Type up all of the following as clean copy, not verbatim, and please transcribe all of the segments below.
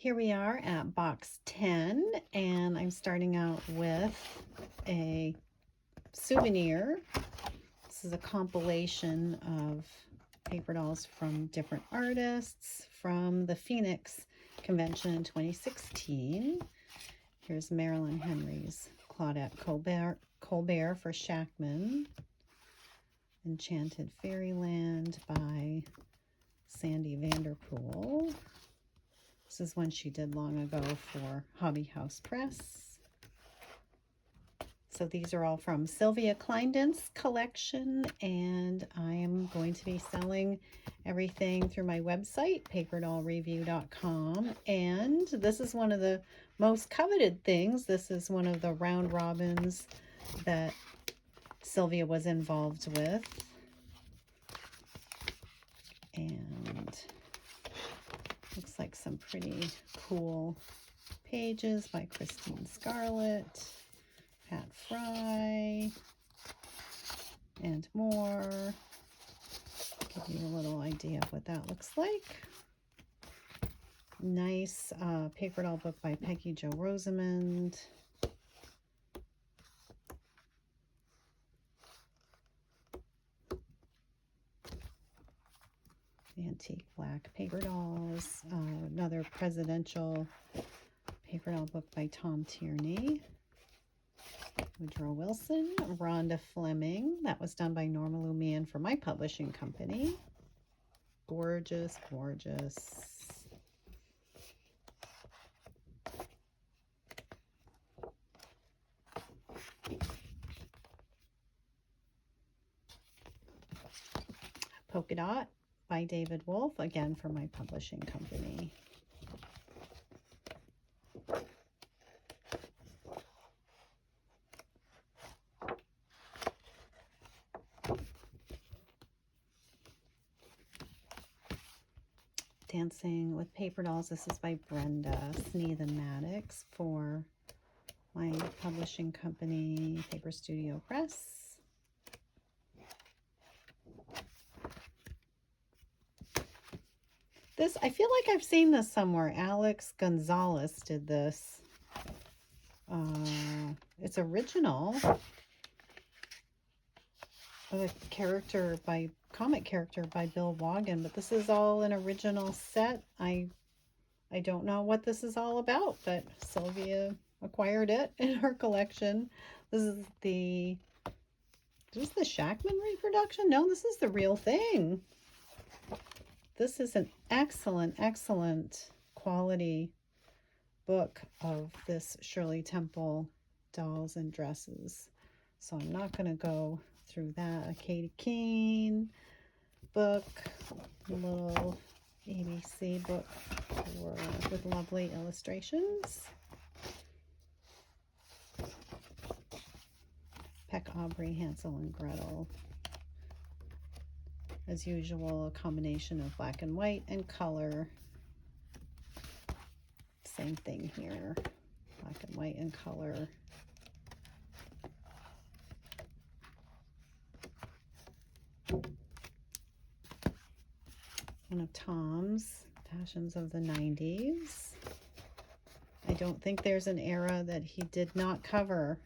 Here we are at box 10, and I'm starting out with a souvenir. This is a compilation of paper dolls from different artists from the Phoenix convention in 2016. Here's Marilyn Henry's Claudette Colbert for Shackman. Enchanted Fairyland by Sandy Vanderpool. This is one she did long ago for Hobby House Press. So these are all from Sylvia Kleindinst collection, and I am going to be selling everything through my website, paperdollreview.com. And this is one of the most coveted things. This is one of the round robins that Sylvia was involved with. And looks like some pretty cool pages by Christine Scarlett, Pat Fry, and more. Give you a little idea of what that looks like. Nice paper doll book by Peggy Jo Rosamond. Antique black paper dolls. Another presidential paper doll book by Tom Tierney. Woodrow Wilson. Rhonda Fleming. That was done by Norma Lou Mann for my publishing company. Gorgeous, gorgeous. Polka Dot by David Wolf, again for my publishing company. Dancing with Paper Dolls. This is by Brenda Sneath and Maddox for my publishing company, Paper Studio Press. This, I feel like I've seen this somewhere. Alex Gonzalez did this. It's original. A character by, comic character by Bill Wagen, but this is all an original set. I don't know what this is all about, but Sylvia acquired it in her collection. This is the Shackman reproduction? No, this is the real thing. This is an excellent, excellent quality book of this Shirley Temple dolls and dresses. So I'm not going to go through that. A Katie Keene book, a little ABC book with lovely illustrations. Peck Aubrey, Hansel and Gretel. As usual, a combination of black and white and color. Same thing here, black and white and color. One of Tom's fashions of the 90s. I don't think there's an era that he did not cover.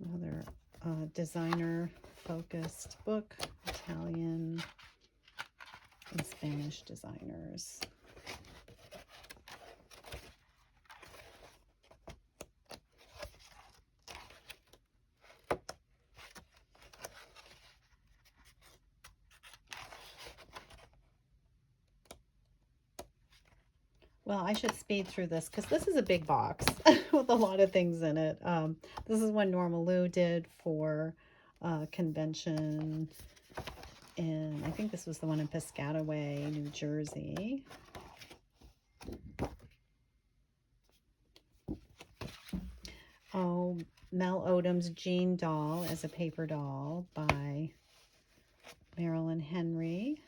Another designer-focused book, Italian and Spanish designers. Well, I should speed through this because this is a big box with a lot of things in it. This is one Norma Lou did for convention, and I think this was the one in Piscataway, New Jersey. Oh, Mel Odom's Jean Doll as a paper doll by Marilyn Henry.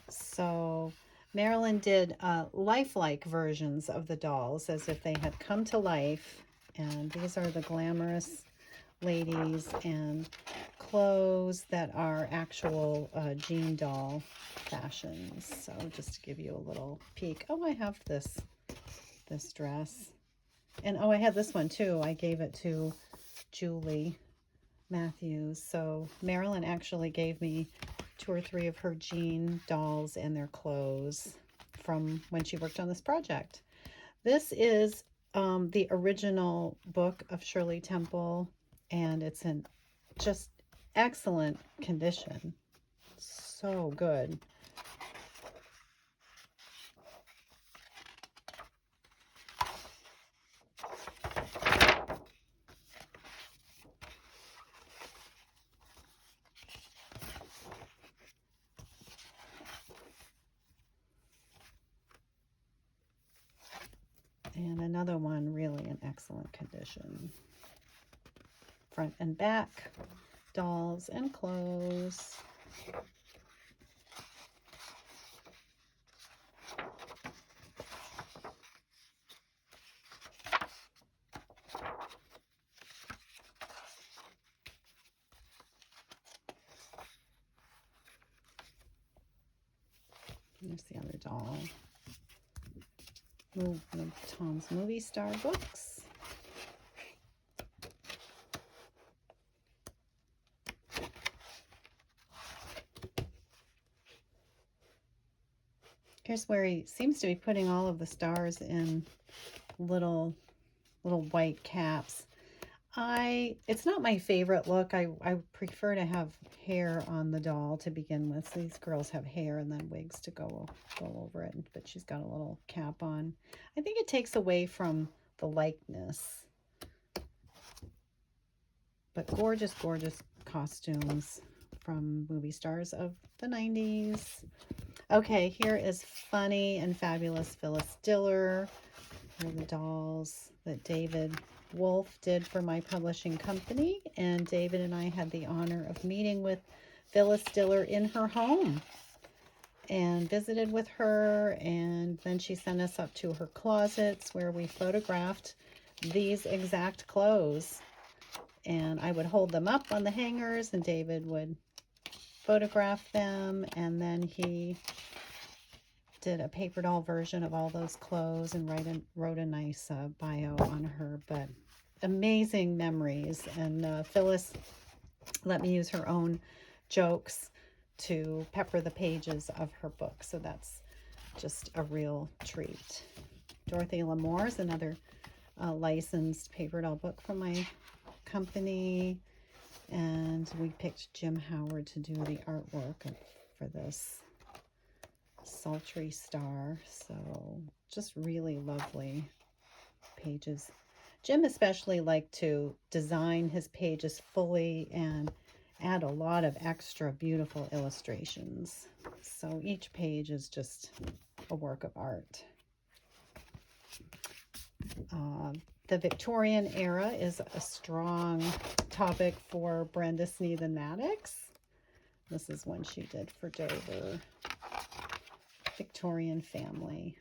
So Marilyn did lifelike versions of the dolls as if they had come to life. And these are the glamorous ladies and clothes that are actual jean doll fashions. So just to give you a little peek. Oh, I have this dress. And oh, I had this one too. I gave it to Julie Matthews. So Marilyn actually gave me 2 or 3 of her jean dolls and their clothes from when she worked on this project. This is the original book of Shirley Temple, and it's in just excellent condition. So good. And another one really in excellent condition. Front and back, dolls and clothes. There's the other doll. Tom's Movie Star books. Here's where he seems to be putting all of the stars in little white caps. It's not my favorite look. I prefer to have hair on the doll to begin with. So these girls have hair and then wigs to go over it, but she's got a little cap on. I think it takes away from the likeness. But gorgeous, gorgeous costumes from movie stars of the 90s. Okay, here is funny and fabulous Phyllis Diller. Here are the dolls that David Wolf did for my publishing company, and David and I had the honor of meeting with Phyllis Diller in her home and visited with her, and then she sent us up to her closets where we photographed these exact clothes, and I would hold them up on the hangers and David would photograph them, and then he did a paper doll version of all those clothes and wrote a nice bio on her. But amazing memories. And Phyllis let me use her own jokes to pepper the pages of her book. So that's just a real treat. Dorothy L'Amour is another licensed paper doll book from my company. And we picked Jim Howard to do the artwork for this sultry star. So just really lovely pages. Jim especially liked to design his pages fully and add a lot of extra beautiful illustrations. So each page is just a work of art. The Victorian era is a strong topic for Brenda Sneed and Maddox. This is one she did for Dover. Victorian family.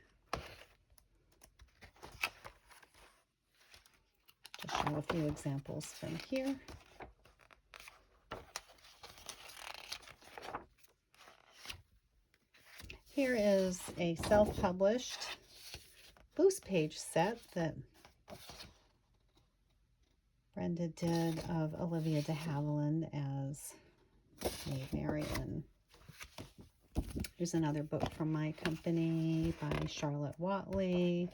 Just show a few examples from here. Here is a self-published loose page set that Brenda did of Olivia de Havilland as Maid Marian. Here's another book from my company by Charlotte Watley.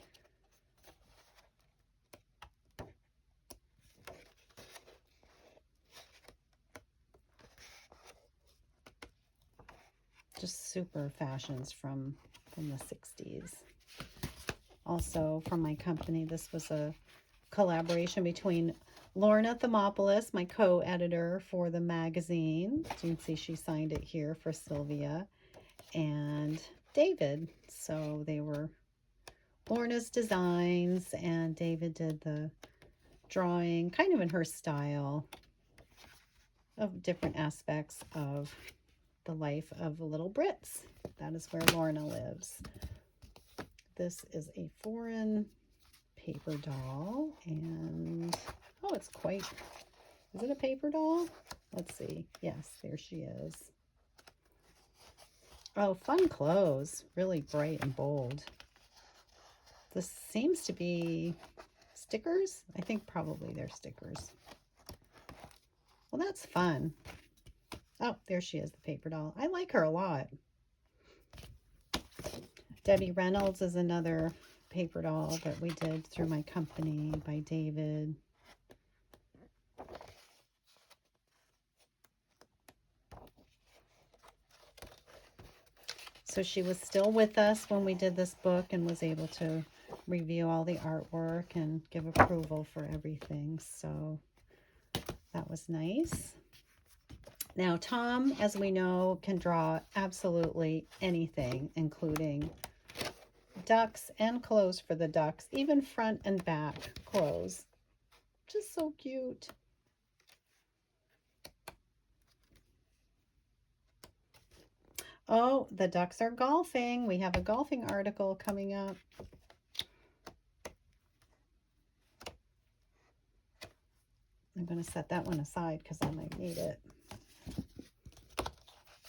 Just super fashions from the 60s. Also from my company, this was a collaboration between Lorna Thermopolis, my co-editor for the magazine. You can see she signed it here for Sylvia, and David. So they were Lorna's designs and David did the drawing, kind of in her style, of different aspects of the life of little Brits. That is where Lorna lives. This is a foreign paper doll, and oh, it's quite, is it a paper doll? Let's see. Yes, there she is. Oh, fun clothes, really bright and bold. This seems to be stickers. I think probably they're stickers. Well, that's fun. Oh, there she is, the paper doll. I like her a lot. Debbie Reynolds is another paper doll that we did through my company by David. So she was still with us when we did this book and was able to review all the artwork and give approval for everything. So that was nice. Now, Tom, as we know, can draw absolutely anything, including ducks and clothes for the ducks, even front and back clothes. Just so cute. Oh, the ducks are golfing. We have a golfing article coming up. I'm going to set that one aside because I might need it.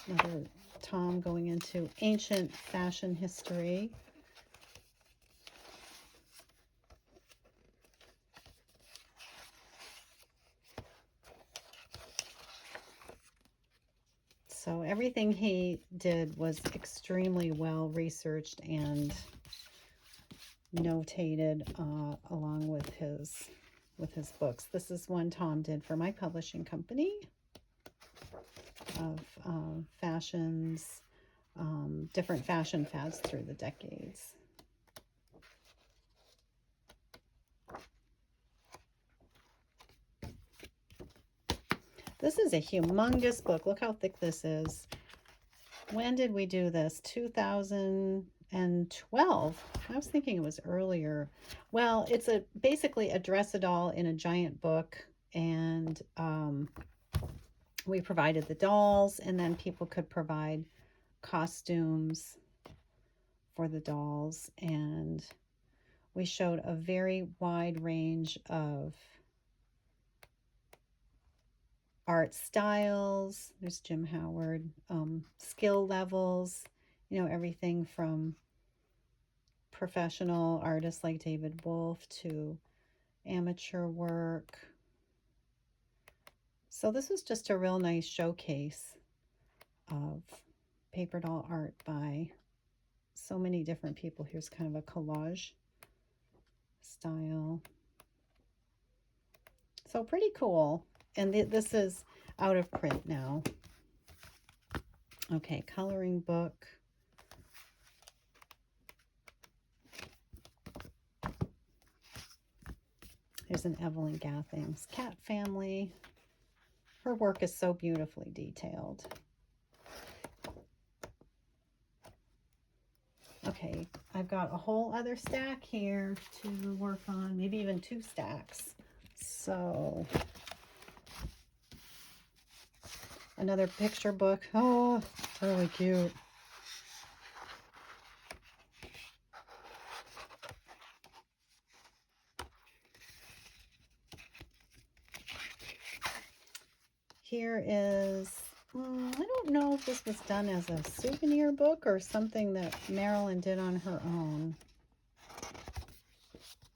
Another Tom going into ancient fashion history. So everything he did was extremely well researched and notated along with his books. This is one Tom did for my publishing company of fashions, different fashion fads through the decades. This is a humongous book. Look how thick this is. When did we do this? 2012. I was thinking it was earlier. Well, it's basically a dress-a-doll in a giant book, and we provided the dolls, and then people could provide costumes for the dolls, and we showed a very wide range of art styles. There's Jim Howard. Skill levels, you know, everything from professional artists like David Wolf to amateur work. So this is just a real nice showcase of paper doll art by so many different people. Here's kind of a collage style. So pretty cool. And this is out of print now. Okay, coloring book. Here's an Evelyn Gathings cat family. Her work is so beautifully detailed. Okay, I've got a whole other stack here to work on, maybe even 2 stacks. So, another picture book. Oh, really cute. Here is, I don't know if this was done as a souvenir book or something that Marilyn did on her own.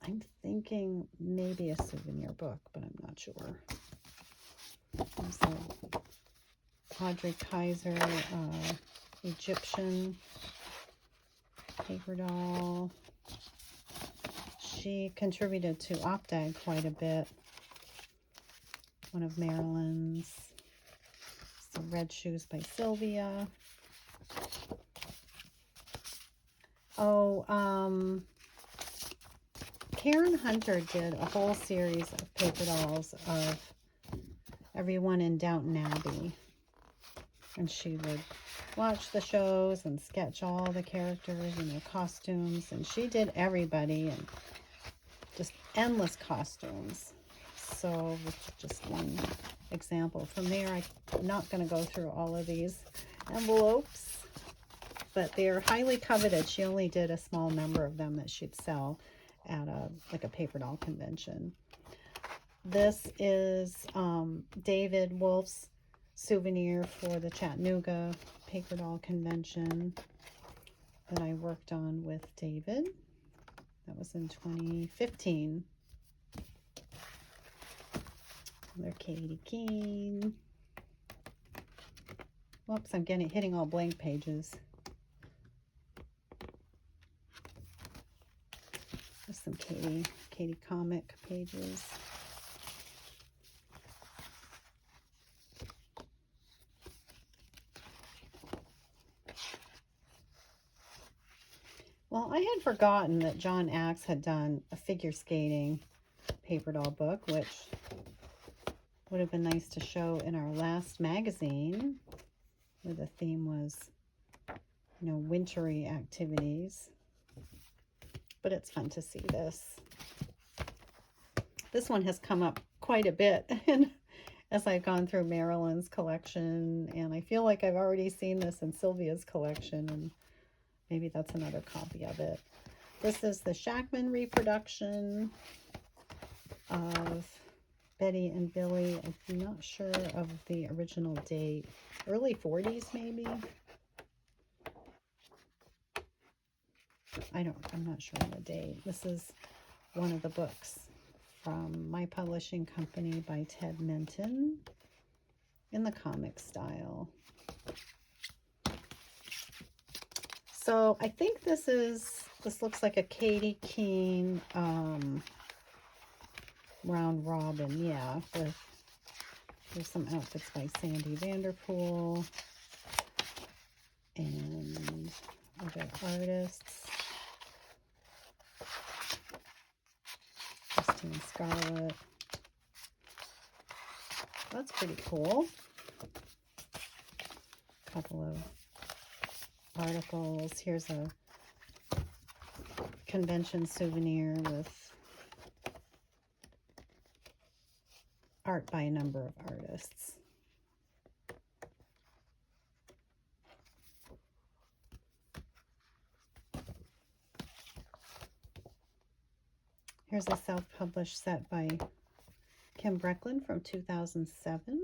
I'm thinking maybe a souvenir book, but I'm not sure. There's a Audrey Kaiser Egyptian paper doll. She contributed to Optag quite a bit. One of Marilyn's. Some Red Shoes by Sylvia. Oh, Karen Hunter did a whole series of paper dolls of everyone in Downton Abbey. And she would watch the shows and sketch all the characters and their costumes. And she did everybody and just endless costumes. So this is just one example. From there, I'm not going to go through all of these. envelopes, but they're highly coveted. She only did a small number of them that she'd sell at like a paper doll convention. This is David Wolf's souvenir for the Chattanooga paper doll convention that I worked on with David. That was in 2015. Another Katie Keene. Whoops, I'm hitting all blank pages. Just some Katie comic pages. Well, I had forgotten that John Axe had done a figure skating paper doll book, which would have been nice to show in our last magazine, where the theme was, you know, wintry activities. But it's fun to see this. This one has come up quite a bit as I've gone through Marilyn's collection, and I feel like I've already seen this in Sylvia's collection, and maybe that's another copy of it. This is the Shackman reproduction of Betty and Billy. I'm not sure of the original date. Early 40s, maybe? I'm not sure on the date. This is one of the books from my publishing company by Ted Minton in the comic style. So I think this looks like a Katie Keene round robin, yeah. There's some outfits by Sandy Vanderpool and other artists. Christine Scarlett. That's pretty cool. A couple of articles. Here's a convention souvenir with art by a number of artists. Here's a self-published set by Kim Brecklin from 2007.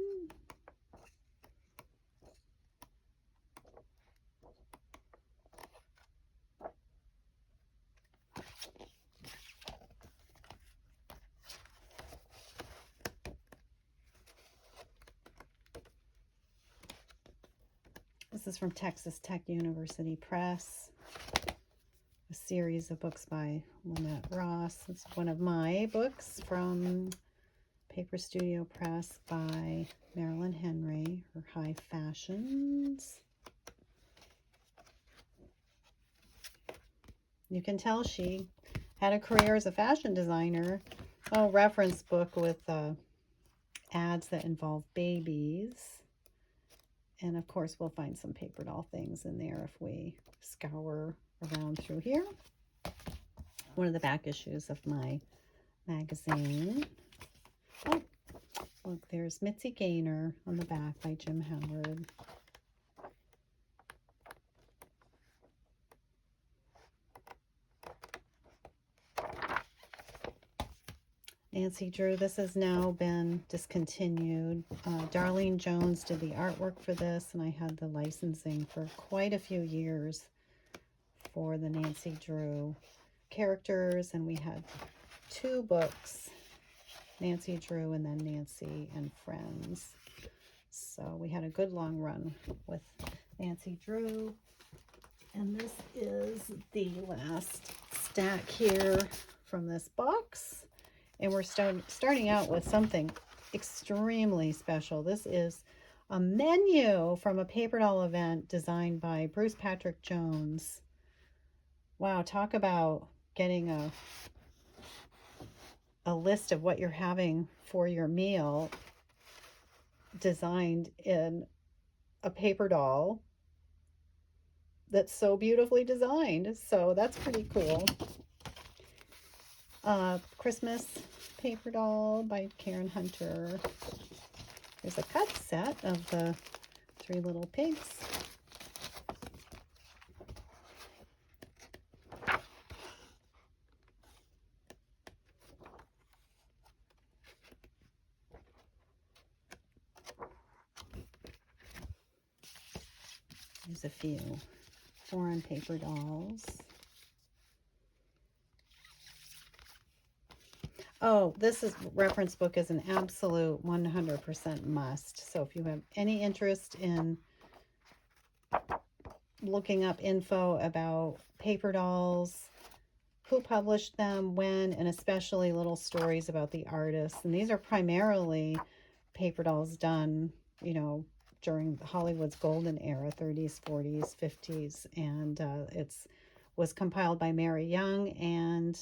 This is from Texas Tech University Press. A series of books by Lynette Ross. It's one of my books from Paper Studio Press by Marilyn Henry, her High Fashions. You can tell she had a career as a fashion designer. Oh, reference book with ads that involve babies. And of course, we'll find some paper doll things in there if we scour around through here. One of the back issues of my magazine. Oh, look, there's Mitzi Gaynor on the back by Jim Howard. Nancy Drew, this has now been discontinued. Darlene Jones did the artwork for this, and I had the licensing for quite a few years for the Nancy Drew characters, and we had two books, Nancy Drew and then Nancy and Friends. So we had a good long run with Nancy Drew. And this is the last stack here from this box. And we're starting out with something extremely special. This is a menu from a paper doll event designed by Bruce Patrick Jones. Wow, talk about getting a list of what you're having for your meal designed in a paper doll that's so beautifully designed. So that's pretty cool. Christmas paper doll by Karen Hunter. There's a cut set of the Three Little Pigs. Here's a few foreign paper dolls. Oh, this reference book is an absolute 100% must. So if you have any interest in looking up info about paper dolls, who published them, when, and especially little stories about the artists. And these are primarily paper dolls done, you know, during Hollywood's golden era, 30s, 40s, 50s. And was compiled by Mary Young. And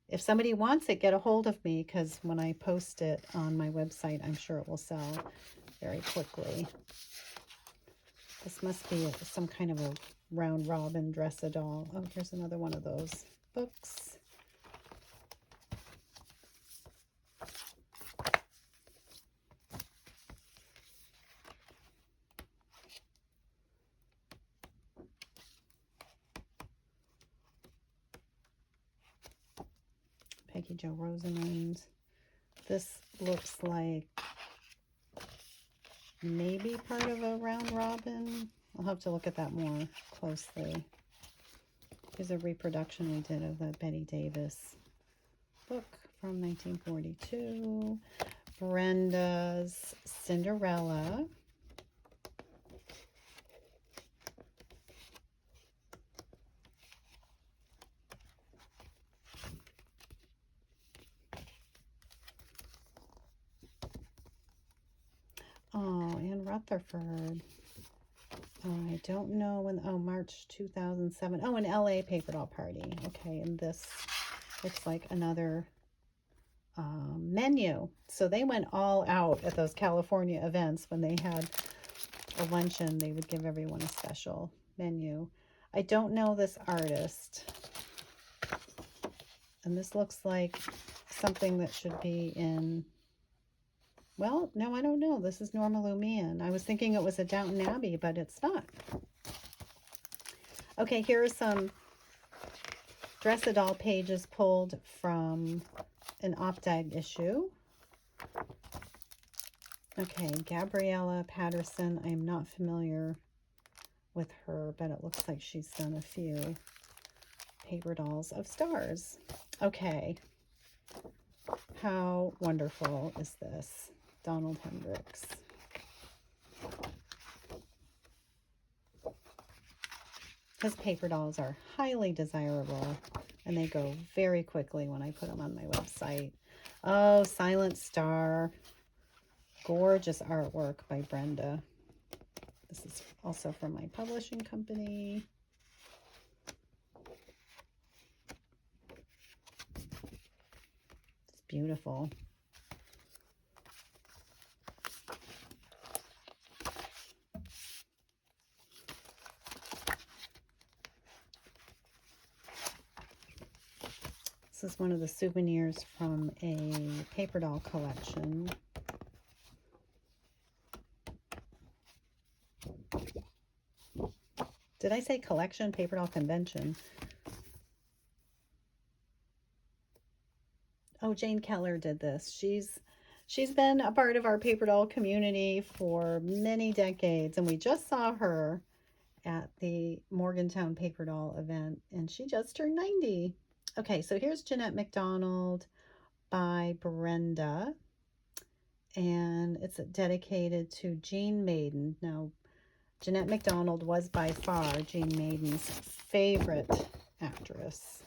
if somebody wants it, get a hold of me, because when I post it on my website, I'm sure it will sell very quickly. This must be some kind of a round robin dress-a-doll. Oh, here's another one of those books. Peggy Jo Rosamond. This looks like maybe part of a round robin. I'll have to look at that more closely. Here's a reproduction we did of the Betty Davis book from 1942. Brenda's Cinderella. Oh, Anne Rutherford. Oh, I don't know when. Oh, March 2007. Oh, an LA paper doll party. Okay, and this looks like another menu. So they went all out at those California events. When they had a luncheon, they would give everyone a special menu. I don't know this artist. And this looks like something that should be in... Well, no, I don't know. This is Norma Lumian. I was thinking it was a Downton Abbey, but it's not. Okay, here are some Dress-a-Doll pages pulled from an Optag issue. Okay, Gabriella Patterson. I am not familiar with her, but it looks like she's done a few paper dolls of stars. Okay, how wonderful is this? Donald Hendricks. His paper dolls are highly desirable, and they go very quickly when I put them on my website. Oh, Silent Star. Gorgeous artwork by Brenda. This is also from my publishing company. It's beautiful. This is one of the souvenirs from a paper doll collection. Did I say collection? Paper doll convention. Oh, Jane Keller did this. She's been a part of our paper doll community for many decades, and we just saw her at the Morgantown paper doll event, and she just turned 90. Okay, so here's Jeanette MacDonald by Brenda, and it's dedicated to Jean Maiden. Now, Jeanette MacDonald was by far Jean Maiden's favorite actress.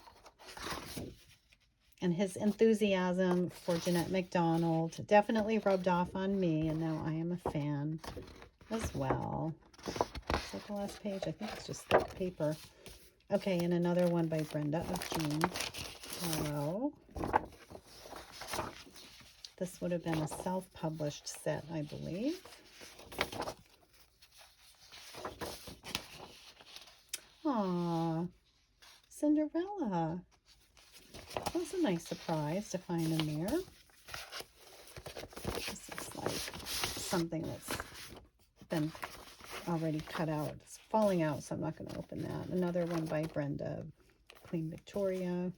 And his enthusiasm for Jeanette MacDonald definitely rubbed off on me, and now I am a fan as well. Is that the last page? I think it's just thick paper. Okay, and another one by Brenda of Jean. Hello. This would have been a self-published set, I believe. Aww, Cinderella. That was a nice surprise to find in there. This looks like something that's been already cut out. It's falling out, so I'm not going to open that. Another one by Brenda, Queen Victoria.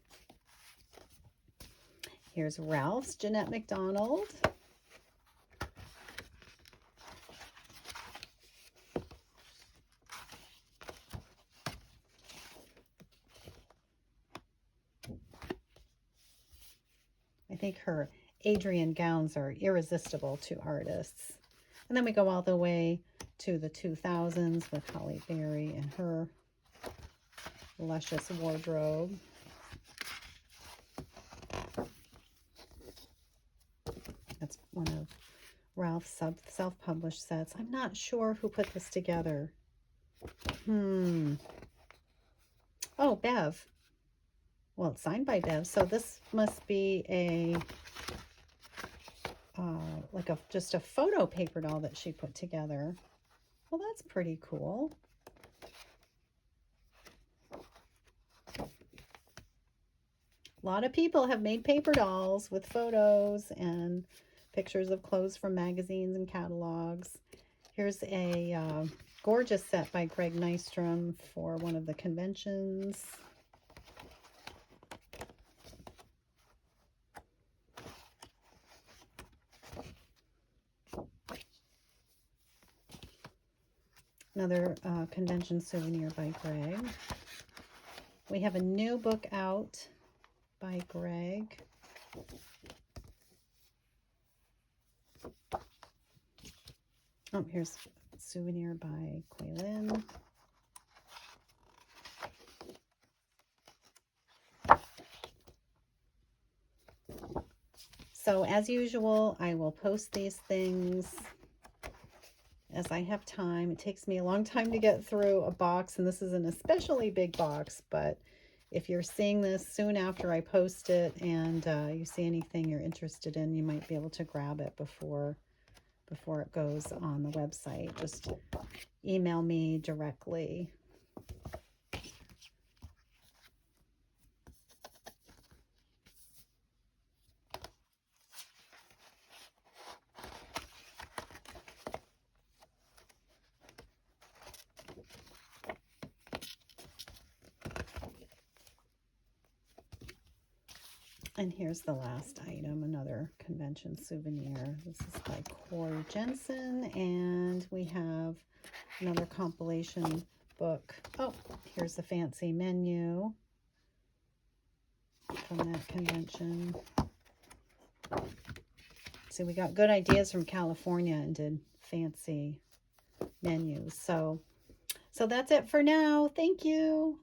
Here's Ralph's Jeanette MacDonald. think her Adrian gowns are irresistible to artists. And then we go all the way to the 2000s with Holly Berry and her luscious wardrobe. That's one of Ralph's self-published sets. I'm not sure who put this together. Oh, Bev. Well, it's signed by Bev, so this must be a like just a photo paper doll that she put together. Well, that's pretty cool. A lot of people have made paper dolls with photos and pictures of clothes from magazines and catalogs. Here's a gorgeous set by Greg Nystrom for one of the conventions. Another convention souvenir by Greg. We have a new book out by Greg. Oh, here's a souvenir by Kleindinst. So as usual, I will post these things as I have time. It takes me a long time to get through a box, and this is an especially big box, but if you're seeing this soon after I post it and you see anything you're interested in, you might be able to grab it before it goes on the website. Just email me directly. And here's the last item, another convention souvenir. This is by Corey Jensen, and we have another compilation book. Oh, here's the fancy menu from that convention. See, we got good ideas from California and did fancy menus. So that's it for now. Thank you.